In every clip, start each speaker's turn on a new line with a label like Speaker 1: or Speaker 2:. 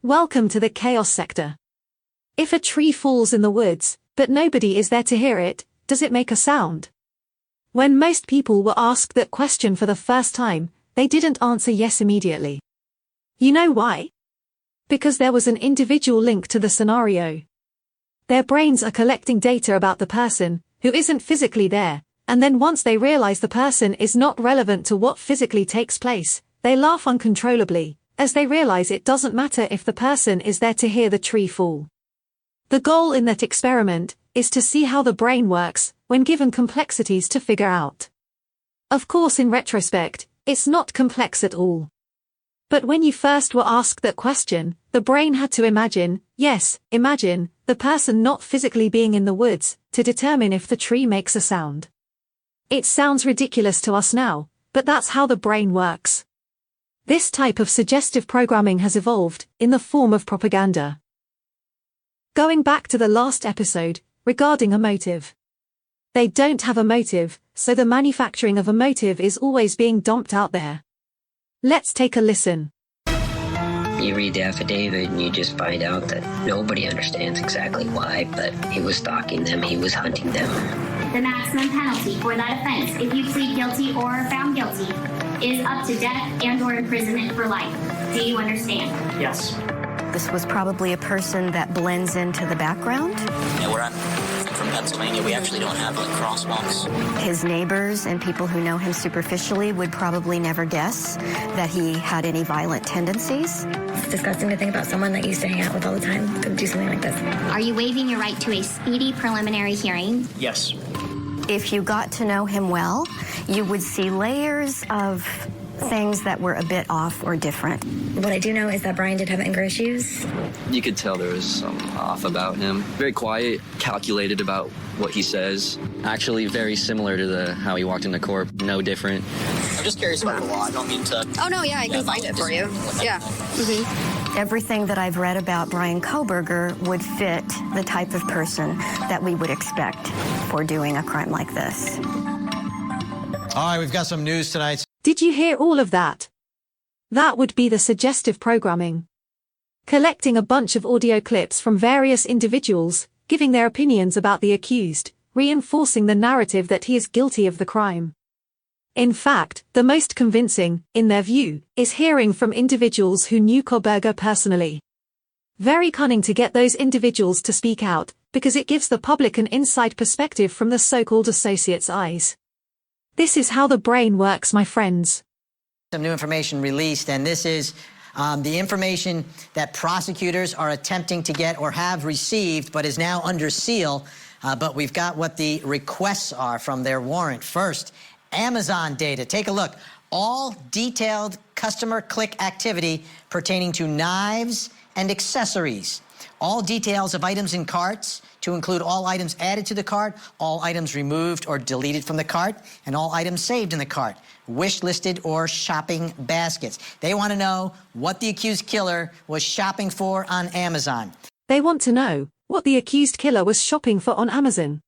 Speaker 1: Welcome to the chaos sector. If a tree falls in the woods, but nobody is there to hear it, does it make a sound? When most people were asked that question for the first time, they didn't answer yes immediately. You know why? Because there was an individual link to the scenario. Their brains are collecting data about the person, who isn't physically there, and then once they realize the person is not relevant to what physically takes place, they laugh uncontrollably, as they realize it doesn't matter if the person is there to hear the tree fall. The goal in that experiment is to see how the brain works when given complexities to figure out. Of course, in retrospect, it's not complex at all. But when you first were asked that question, the brain had to imagine the person not physically being in the woods to determine if the tree makes a sound. It sounds ridiculous to us now, but that's how the brain works. This type of suggestive programming has evolved in the form of propaganda. Going back to the last episode, regarding a motive. They don't have a motive, so the manufacturing of a motive is always being dumped out there. Let's take a listen.
Speaker 2: You read the affidavit and you just find out that nobody understands exactly why, but he was stalking them, he was hunting them.
Speaker 3: The maximum penalty for that offense, if you plead guilty or are found guilty, is up to death and/or imprisonment for life. Do you understand?
Speaker 4: Yes.
Speaker 5: This was probably a person that blends into the background.
Speaker 6: Yeah, I'm from Pennsylvania. We actually don't have like crosswalks.
Speaker 5: His neighbors and people who know him superficially would probably never guess that he had any violent tendencies.
Speaker 7: It's disgusting to think about someone that you used to hang out with all the time could do something like this.
Speaker 3: Are you waiving your right to a speedy preliminary hearing?
Speaker 4: Yes.
Speaker 5: If you got to know him well, you would see layers of things that were a bit off or different.
Speaker 7: What I do know is that Brian did have anger issues.
Speaker 8: You could tell there was some off about him. Very quiet, calculated about what he says. Actually very similar to how he walked into court, no different.
Speaker 6: I'm just curious about the law. I don't mean to...
Speaker 9: Oh, no, yeah, I can find it for you. Yeah. Mm-hmm.
Speaker 5: Everything that I've read about Brian Kohberger would fit the type of person that we would expect for doing a crime like this.
Speaker 10: All right, we've got some news tonight.
Speaker 1: Did you hear all of that? That would be the suggestive programming. Collecting a bunch of audio clips from various individuals, giving their opinions about the accused, reinforcing the narrative that he is guilty of the crime. In fact, the most convincing, in their view, is hearing from individuals who knew Kohberger personally. Very cunning to get those individuals to speak out, because it gives the public an inside perspective from the so-called associate's eyes. This is how the brain works, my friends.
Speaker 11: Some new information released, and this is the information that prosecutors are attempting to get or have received, but is now under seal. But we've got what the requests are from their warrant. First, Amazon data. Take a look. All detailed customer click activity pertaining to knives and accessories. All details of items in carts, to include all items added to the cart, all items removed or deleted from the cart, and all items saved in the cart, wish-listed or shopping baskets. They want to know what the accused killer was shopping for on Amazon.
Speaker 1: They want to know what the accused killer was shopping for on Amazon.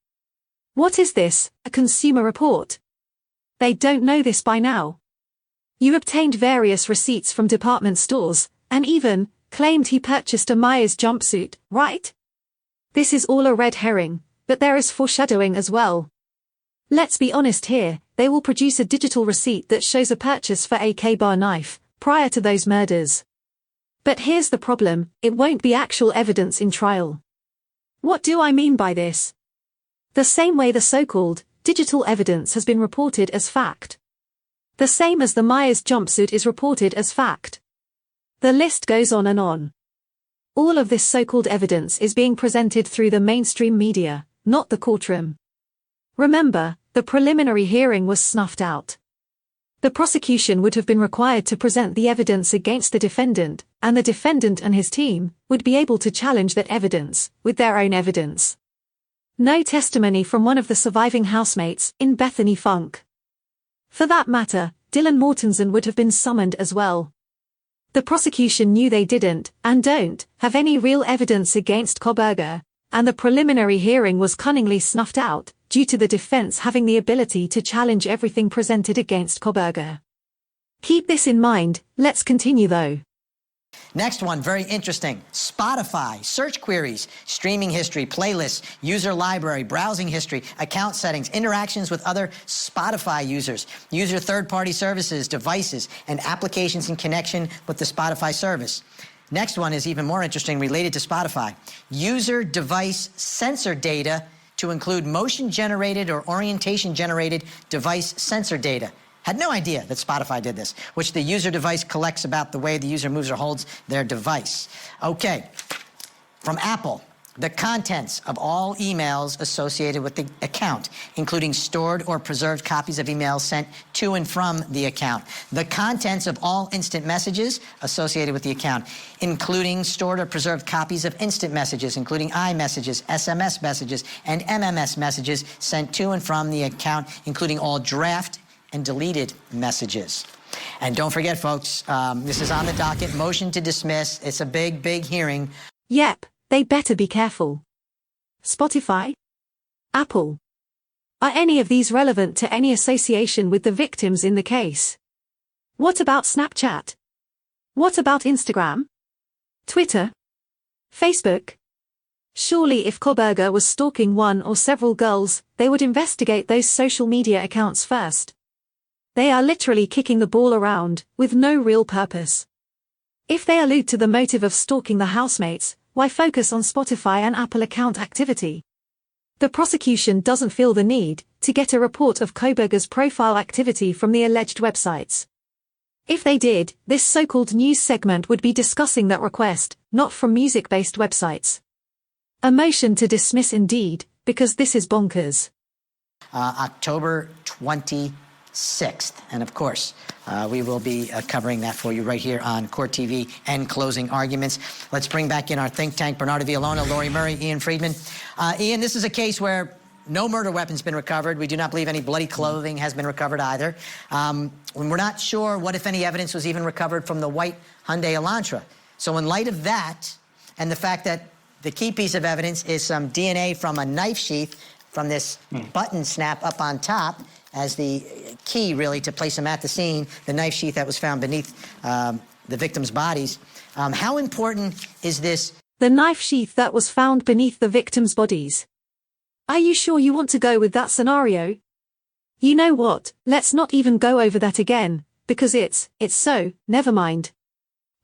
Speaker 1: What is this, a consumer report? They don't know this by now. You obtained various receipts from department stores, and even claimed he purchased a Myers jumpsuit, right? This is all a red herring, but there is foreshadowing as well. Let's be honest here, they will produce a digital receipt that shows a purchase for a K-bar knife, prior to those murders. But here's the problem, it won't be actual evidence in trial. What do I mean by this? The same way the so-called digital evidence has been reported as fact. The same as the Myers jumpsuit is reported as fact. The list goes on and on. All of this so-called evidence is being presented through the mainstream media, not the courtroom. Remember, the preliminary hearing was snuffed out. The prosecution would have been required to present the evidence against the defendant, and the defendant and his team would be able to challenge that evidence with their own evidence. No testimony from one of the surviving housemates in Bethany Funk. For that matter, Dylan Mortensen would have been summoned as well. The prosecution knew they didn't, and don't, have any real evidence against Kohberger, and the preliminary hearing was cunningly snuffed out, due to the defense having the ability to challenge everything presented against Kohberger. Keep this in mind, let's continue though.
Speaker 11: Next one, very interesting. Spotify, search queries, streaming history, playlists, user library, browsing history, account settings, interactions with other Spotify users, user third-party services, devices, and applications in connection with the Spotify service. Next one is even more interesting, related to Spotify. User device sensor data to include motion-generated or orientation-generated device sensor data. Had no idea that Spotify did this, which the user device collects about the way the user moves or holds their device. Okay, from Apple, the contents of all emails associated with the account, including stored or preserved copies of emails sent to and from the account. The contents of all instant messages associated with the account, including stored or preserved copies of instant messages, including iMessages, SMS messages, and MMS messages sent to and from the account, including all draft and deleted messages. And don't forget, folks, this is on the docket, motion to dismiss. It's a big, big hearing.
Speaker 1: Yep, they better be careful. Spotify? Apple? Are any of these relevant to any association with the victims in the case? What about Snapchat? What about Instagram? Twitter? Facebook? Surely if Koberger was stalking one or several girls, they would investigate those social media accounts first. They are literally kicking the ball around, with no real purpose. If they allude to the motive of stalking the housemates, why focus on Spotify and Apple account activity? The prosecution doesn't feel the need to get a report of Koberger's profile activity from the alleged websites. If they did, this so-called news segment would be discussing that request, not from music-based websites. A motion to dismiss indeed, because this is bonkers.
Speaker 11: October 26th. And of course, we will be covering that for you right here on Court TV and Closing Arguments. Let's bring back in our think tank, Bernardo Villalona, Lori Murray, Ian Friedman. Ian, this is a case where no murder weapon's been recovered. We do not believe any bloody clothing has been recovered either. We're not sure what, if any, evidence was even recovered from the white Hyundai Elantra. So in light of that, and the fact that the key piece of evidence is some DNA from a knife sheath from this button snap up on top, as the key, really, to place him at the scene, the knife sheath that was found beneath the victims' bodies. How important is this?
Speaker 1: The knife sheath that was found beneath the victims' bodies. Are you sure you want to go with that scenario? You know what, let's not even go over that again, because it's so, never mind.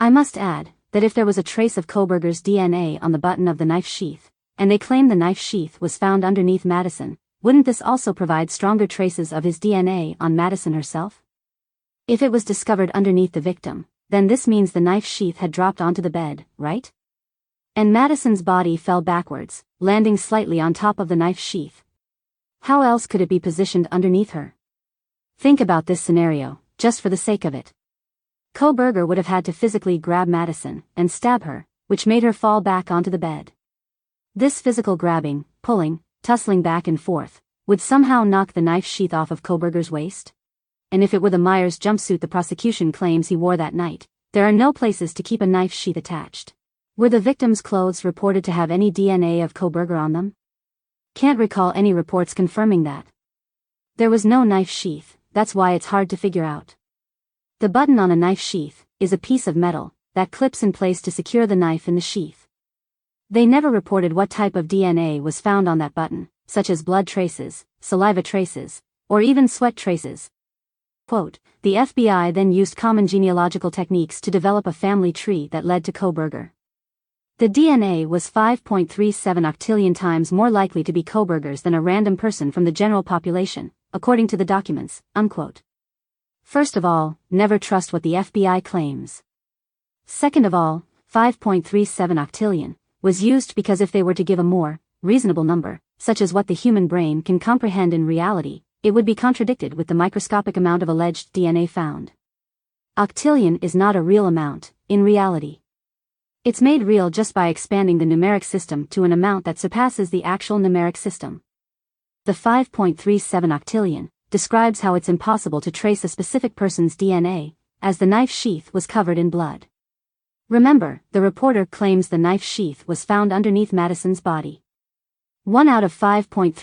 Speaker 4: I must add that if there was a trace of Koberger's DNA on the button of the knife sheath, and they claim the knife sheath was found underneath Madison, wouldn't this also provide stronger traces of his DNA on Madison herself? If it was discovered underneath the victim, then this means the knife sheath had dropped onto the bed, right? And Madison's body fell backwards, landing slightly on top of the knife sheath. How else could it be positioned underneath her? Think about this scenario, just for the sake of it. Koberger would have had to physically grab Madison and stab her, which made her fall back onto the bed. This physical grabbing, pulling, tussling back and forth, would somehow knock the knife sheath off of Koberger's waist? And if it were the Myers jumpsuit the prosecution claims he wore that night, there are no places to keep a knife sheath attached. Were the victim's clothes reported to have any DNA of Koberger on them? Can't recall any reports confirming that. There was no knife sheath, that's why it's hard to figure out. The button on a knife sheath is a piece of metal that clips in place to secure the knife in the sheath. They never reported what type of DNA was found on that button, such as blood traces, saliva traces, or even sweat traces. Quote, the FBI then used common genealogical techniques to develop a family tree that led to Koberger. The DNA was 5.37 octillion times more likely to be Koberger's than a random person from the general population, according to the documents, unquote. First of all, never trust what the FBI claims. Second of all, 5.37 octillion was used because if they were to give a more reasonable number, such as what the human brain can comprehend in reality, it would be contradicted with the microscopic amount of alleged DNA found. Octillion is not a real amount, in reality. It's made real just by expanding the numeric system to an amount that surpasses the actual numeric system. The 5.37 octillion describes how it's impossible to trace a specific person's DNA, as the knife sheath was covered in blood. Remember, the reporter claims the knife sheath was found underneath Madison's body. 1 out of 5.37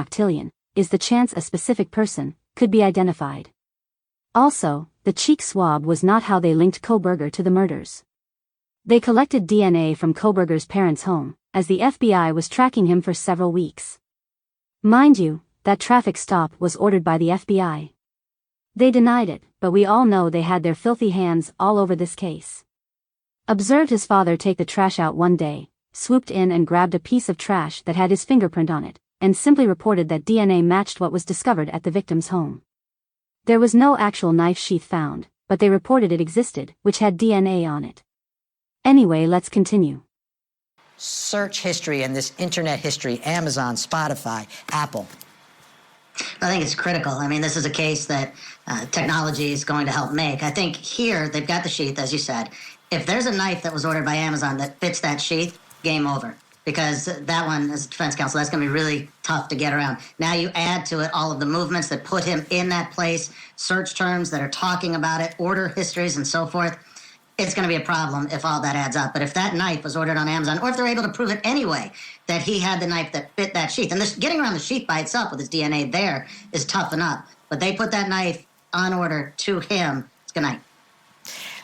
Speaker 4: octillion is the chance a specific person could be identified. Also, the cheek swab was not how they linked Koberger to the murders. They collected DNA from Koberger's parents' home, as the FBI was tracking him for several weeks. Mind you, that traffic stop was ordered by the FBI. They denied it, but we all know they had their filthy hands all over this case. Observed his father take the trash out one day, swooped in and grabbed a piece of trash that had his fingerprint on it, and simply reported that DNA matched what was discovered at the victim's home. There was no actual knife sheath found, but they reported it existed, which had DNA on it. Anyway, let's continue.
Speaker 11: Search history and this internet history, Amazon, Spotify, Apple.
Speaker 12: I think it's critical. I mean, this is a case that technology is going to help make. I think here they've got the sheath, as you said. If there's a knife that was ordered by Amazon that fits that sheath, game over. Because that one, as defense counsel, that's going to be really tough to get around. Now you add to it all of the movements that put him in that place, search terms that are talking about it, order histories, and so forth. It's going to be a problem if all that adds up. But if that knife was ordered on Amazon, or if they're able to prove it anyway, that he had the knife that fit that sheath, and this, getting around the sheath by itself with his DNA there is tough enough. But they put that knife on order to him. It's good night.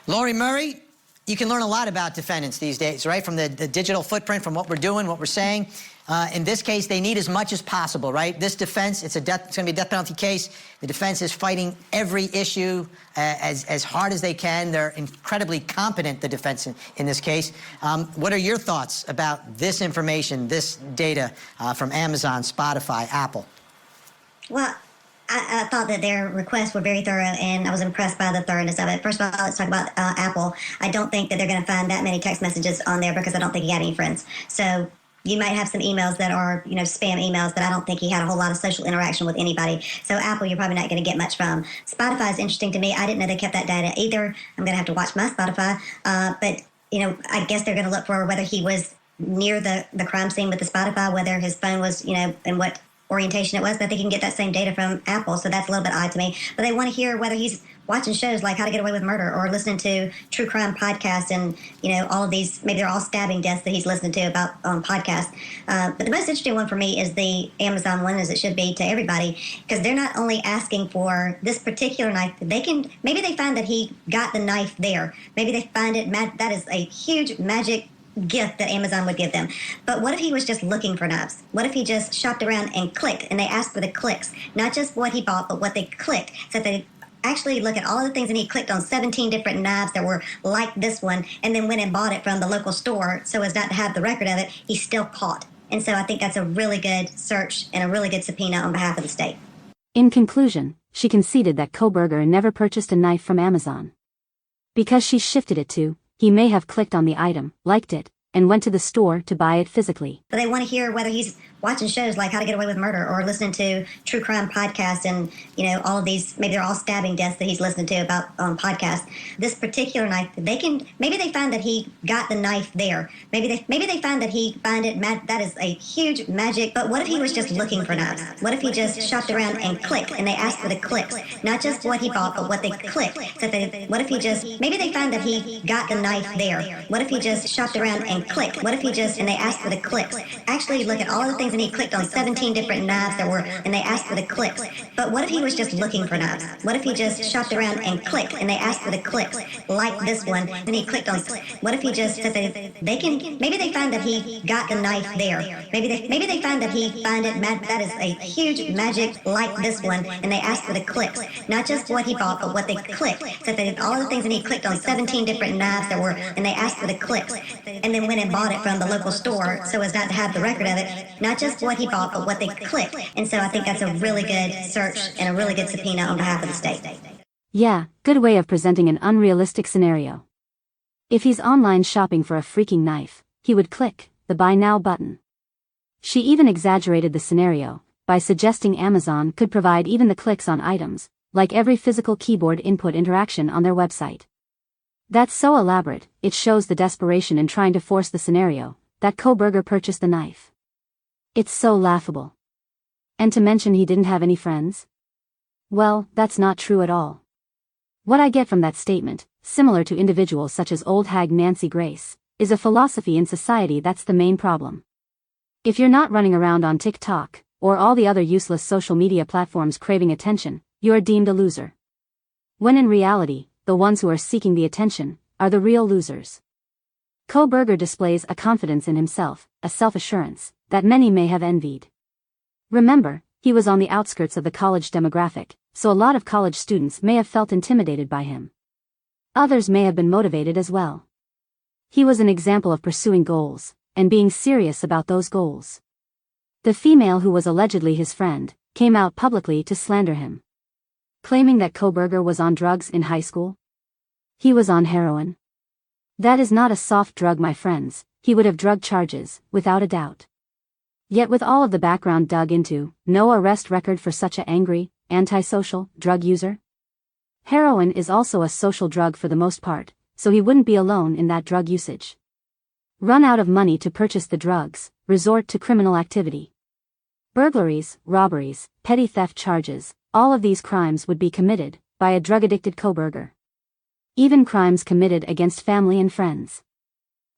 Speaker 11: Lori Murray, you can learn a lot about defendants these days, right? From the digital footprint, from what we're doing, what we're saying. In this case, they need as much as possible, right? This defense, it's going to be a death penalty case. The defense is fighting every issue as hard as they can. They're incredibly competent, the defense in this case. What are your thoughts about this information, this data from Amazon, Spotify, Apple?
Speaker 13: Well, I thought that their requests were very thorough, and I was impressed by the thoroughness of it. First of all, let's talk about Apple. I don't think that they're going to find that many text messages on there because I don't think he had any friends. So you might have some emails that are, spam emails, but I don't think he had a whole lot of social interaction with anybody. So Apple, you're probably not going to get much from. Spotify is interesting to me. I didn't know they kept that data either. I'm going to have to watch my Spotify. But, I guess they're going to look for whether he was near the crime scene with the Spotify, whether his phone was, and what orientation it was, that they can get that same data from Apple. So that's a little bit odd to me. But they want to hear whether he's watching shows like How to Get Away with Murder or listening to true crime podcasts and, all of these, maybe they're all stabbing deaths that he's listening to about on podcasts. But the most interesting one for me is the Amazon one, as it should be to everybody, because they're not only asking for this particular knife, maybe they find that he got the knife there. Maybe they find it, that is a huge magic gift that Amazon would give them. But what if he was just looking for knives? What if he just shopped around and clicked, and they asked for the clicks, not just what he bought, but what they clicked, so they actually look at all of the things, and he clicked on 17 different knives that were like this one, and then went and bought it from the local store so as not to have the record of it. He's still caught. And so I think that's a really good search and a really good subpoena on behalf of the state.
Speaker 4: In conclusion, she conceded that Koberger never purchased a knife from Amazon. Because she shifted it to, he may have clicked on the item, liked it, and went to the store to buy it physically.
Speaker 13: But they want to hear whether he's watching shows like How to Get Away with Murder or listening to true crime podcasts and, all of these, maybe they're all stabbing deaths that he's listening to about on podcasts. This particular knife, maybe they find that he got the knife there. Maybe they find that he find it, that is a huge magic. But what if he was just looking for knives? What if he just shopped around and clicked, and they asked for the clicks, not just what he bought, but what they clicked. So what if he just, maybe they find that he got the knife there. What if he just shopped around and clicked? What if he just, and they asked for the clicks, actually look at all of the things, and he clicked on 17 different knives that were, and they asked for the clicks. But what if he was just looking for knives? What if he just shopped around and clicked, and they asked for the clicks, like this one, and he clicked on, what if he just, maybe they find that he got the knife there. Maybe they find that he find it, that is a huge magic, like this one, and they asked for the clicks, not just what he bought, but what they clicked. So all of the things, and he clicked on 17 different knives that were, and they asked for the clicks, and then went and bought it from the local store so as not to have the record of it, not just what he bought, but what they clicked. And so I think that's a really good search and a really good subpoena on behalf of the state.
Speaker 4: Yeah, good way of presenting an unrealistic scenario. If he's online shopping for a freaking knife, he would click the Buy Now button. She even exaggerated the scenario by suggesting Amazon could provide even the clicks on items, like every physical keyboard input interaction on their website. That's so elaborate, it shows the desperation in trying to force the scenario that Koberger purchased the knife. It's so laughable. And to mention he didn't have any friends? Well, that's not true at all. What I get from that statement, similar to individuals such as old hag Nancy Grace, is a philosophy in society that's the main problem. If you're not running around on TikTok, or all the other useless social media platforms craving attention, you're deemed a loser. When in reality, the ones who are seeking the attention are the real losers. Koberger displays a confidence in himself, a self-assurance, that many may have envied. Remember, he was on the outskirts of the college demographic, so a lot of college students may have felt intimidated by him. Others may have been motivated as well. He was an example of pursuing goals, and being serious about those goals. The female who was allegedly his friend, came out publicly to slander him, claiming that Koberger was on drugs in high school. He was on heroin. That is not a soft drug, my friends. He would have drug charges, without a doubt. Yet with all of the background dug into, no arrest record for such a angry, antisocial, drug user. Heroin is also a social drug for the most part, so he wouldn't be alone in that drug usage. Run out of money to purchase the drugs, resort to criminal activity. Burglaries, robberies, petty theft charges, all of these crimes would be committed by a drug-addicted Koberger. Even crimes committed against family and friends.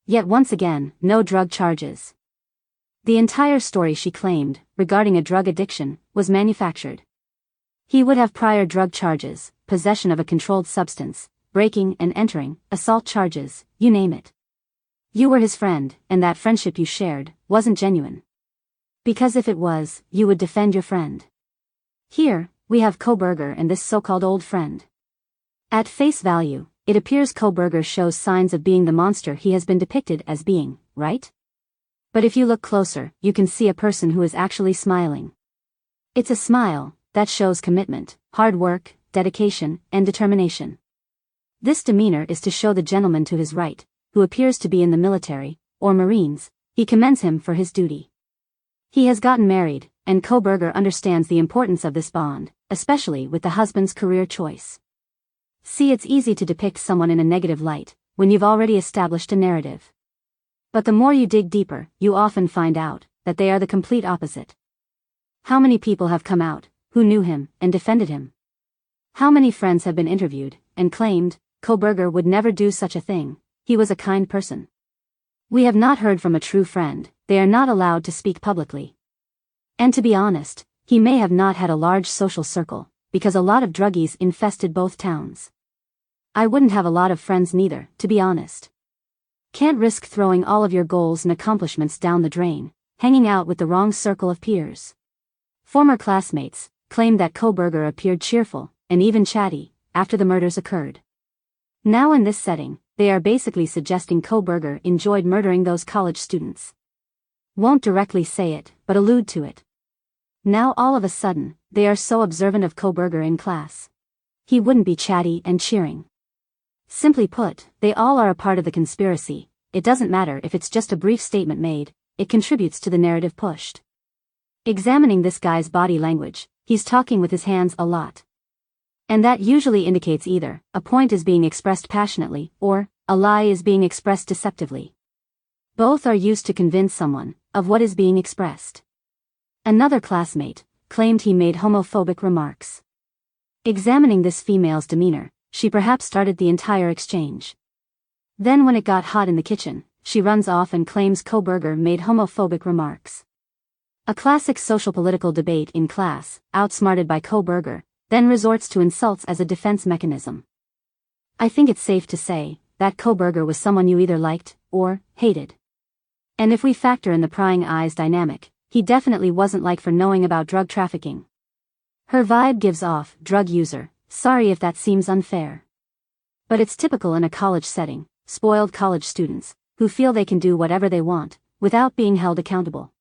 Speaker 4: Yet once again, no drug charges. The entire story, she claimed, regarding a drug addiction, was manufactured. He would have prior drug charges, possession of a controlled substance, breaking and entering, assault charges, you name it. You were his friend, and that friendship you shared wasn't genuine. Because if it was, you would defend your friend. Here, we have Koberger and this so-called old friend. At face value, it appears Koberger shows signs of being the monster he has been depicted as being, right? But if you look closer, you can see a person who is actually smiling. It's a smile that shows commitment, hard work, dedication, and determination. This demeanor is to show the gentleman to his right, who appears to be in the military, or Marines, he commends him for his duty. He has gotten married, and Koberger understands the importance of this bond, especially with the husband's career choice. See, it's easy to depict someone in a negative light, when you've already established a narrative. But the more you dig deeper, you often find out that they are the complete opposite. How many people have come out, who knew him, and defended him? How many friends have been interviewed, and claimed, Koberger would never do such a thing, he was a kind person? We have not heard from a true friend, they are not allowed to speak publicly. And to be honest, he may have not had a large social circle, because a lot of druggies infested both towns. I wouldn't have a lot of friends neither, to be honest. Can't risk throwing all of your goals and accomplishments down the drain, hanging out with the wrong circle of peers. Former classmates claimed that Koberger appeared cheerful, and even chatty, after the murders occurred. Now in this setting, they are basically suggesting Koberger enjoyed murdering those college students. Won't directly say it, but allude to it. Now all of a sudden, they are so observant of Koberger in class. He wouldn't be chatty and cheering. Simply put, they all are a part of the conspiracy. It doesn't matter if it's just a brief statement made, it contributes to the narrative pushed. Examining this guy's body language, he's talking with his hands a lot. And that usually indicates either a point is being expressed passionately, or a lie is being expressed deceptively. Both are used to convince someone of what is being expressed. Another classmate claimed he made homophobic remarks. Examining this female's demeanor, she perhaps started the entire exchange. Then when it got hot in the kitchen, she runs off and claims Koberger made homophobic remarks. A classic social-political debate in class, outsmarted by Koberger, then resorts to insults as a defense mechanism. I think it's safe to say that Koberger was someone you either liked or hated. And if we factor in the prying eyes dynamic, he definitely wasn't like for knowing about drug trafficking. Her vibe gives off drug user, sorry if that seems unfair. But it's typical in a college setting, spoiled college students, who feel they can do whatever they want, without being held accountable.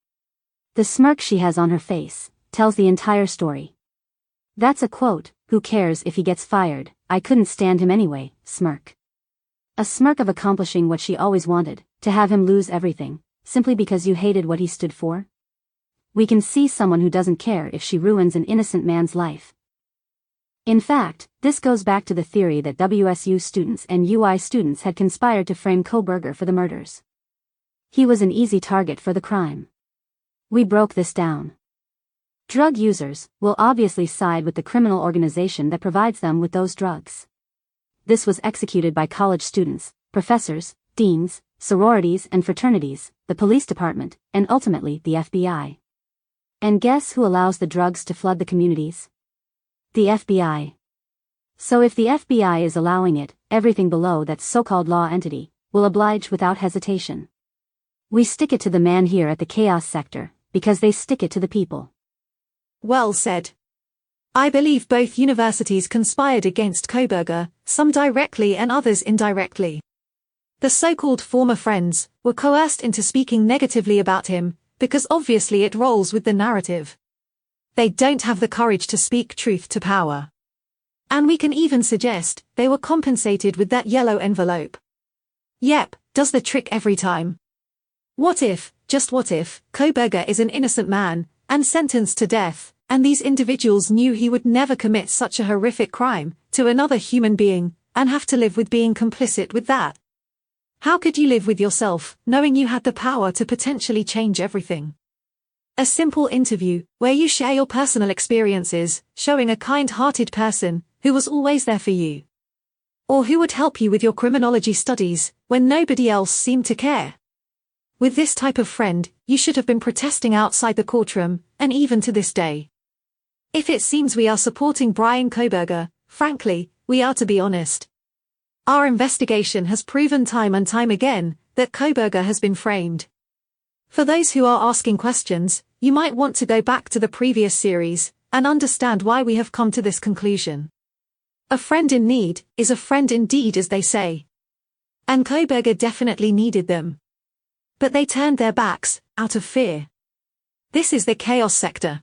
Speaker 4: The smirk she has on her face tells the entire story. That's a quote, who cares if he gets fired, I couldn't stand him anyway, smirk. A smirk of accomplishing what she always wanted, to have him lose everything, simply because you hated what he stood for? We can see someone who doesn't care if she ruins an innocent man's life. In fact, this goes back to the theory that WSU students and UI students had conspired to frame Koberger for the murders. He was an easy target for the crime. We broke this down. Drug users will obviously side with the criminal organization that provides them with those drugs. This was executed by college students, professors, deans, sororities and fraternities, the police department, and ultimately the FBI. And guess who allows the drugs to flood the communities? The FBI. So if the FBI is allowing it, everything below that so-called law entity will oblige without hesitation. We stick it to the man here at the chaos sector, because they stick it to the people.
Speaker 1: Well said. I believe both universities conspired against Koberger, some directly and others indirectly. The so-called former friends were coerced into speaking negatively about him, because obviously it rolls with the narrative. They don't have the courage to speak truth to power. And we can even suggest they were compensated with that yellow envelope. Yep, does the trick every time. What if, just what if, Koberger is an innocent man, and sentenced to death, and these individuals knew he would never commit such a horrific crime to another human being, and have to live with being complicit with that? How could you live with yourself, knowing you had the power to potentially change everything? A simple interview, where you share your personal experiences, showing a kind-hearted person, who was always there for you. Or who would help you with your criminology studies, when nobody else seemed to care. With this type of friend, you should have been protesting outside the courtroom, and even to this day. If it seems we are supporting Bryan Koberger, frankly, we are, to be honest. Our investigation has proven time and time again that Koberger has been framed. For those who are asking questions, you might want to go back to the previous series and understand why we have come to this conclusion. A friend in need is a friend indeed, as they say. And Koberger definitely needed them. But they turned their backs, out of fear. This is the chaos sector.